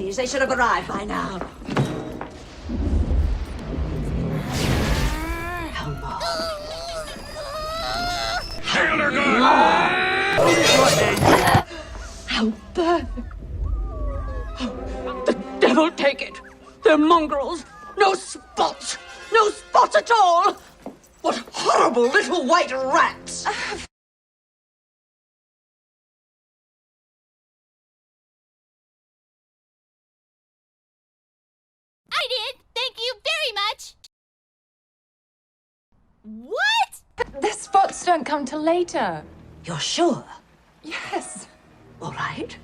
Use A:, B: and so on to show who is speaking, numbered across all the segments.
A: puppies. They should have arrived by now. Elmo. How dare you? The devil take it! They're mongrels! No spots! No spots at all! What horrible little white rats!
B: I did! Thank you very much! What?
C: The spots don't come till later.
A: You're sure?
C: Yes.
A: All right.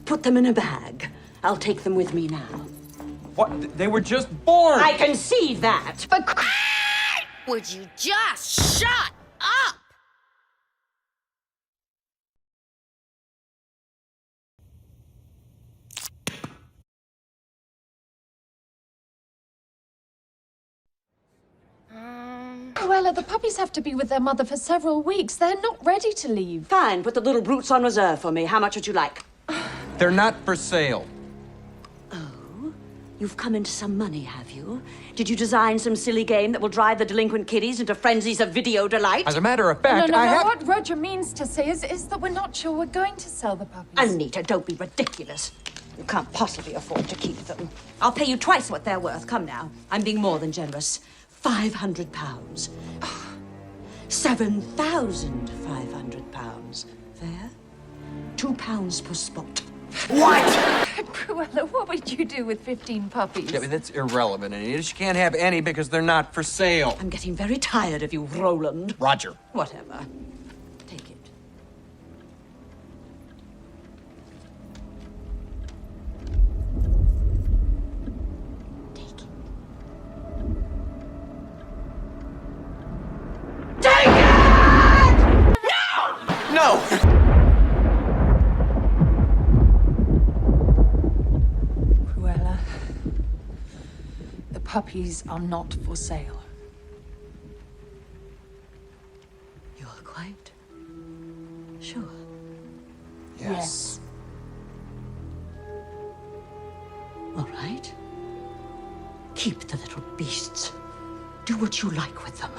A: Put them in a bag. I'll take them with me now.
D: What? They were just born!
A: I can see that!
C: But
B: Would you just shut up?
C: Cruella, the puppies have to be with their mother for several weeks. They're not ready to leave.
A: Fine, put the little brutes on reserve for me. How much would you like?
D: They're not for sale.
A: You've come into some money, have you? Did you design some silly game that will drive the delinquent kiddies into frenzies of video delight?
D: As a matter of fact,
C: No,
D: I have...
C: what Roger means to say is that we're not sure we're going to sell the puppies.
A: Anita, don't be ridiculous. You can't possibly afford to keep them. I'll pay you twice what they're worth. Come now. I'm being more than generous. £500. £7,500. Fair? £2 per spot. What?
C: Cruella, what would you do with 15 puppies?
D: Yeah, but that's irrelevant, Anita. She can't have any because they're not for sale.
A: I'm getting very tired of you, Roland.
D: Roger.
A: Whatever. Take it. Take it. Take it!
D: No!
C: Cruella, the puppies are not for sale.
A: You're quite sure?
D: Yes.
A: All right. Keep the little beasts. Do what you like with them.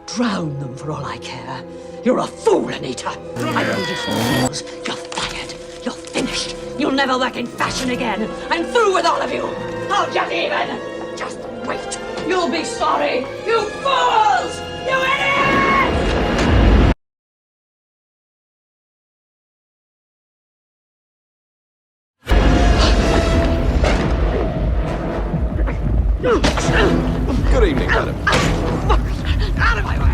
A: Drown them for all I care. You're a fool, Anita. I know you fools. You're fired. You're finished. You'll never work in fashion again. I'm through with all of you. I'll just even. Just wait. You'll be sorry. You fools! You idiots!
D: Good evening, madam.
A: Out of my way!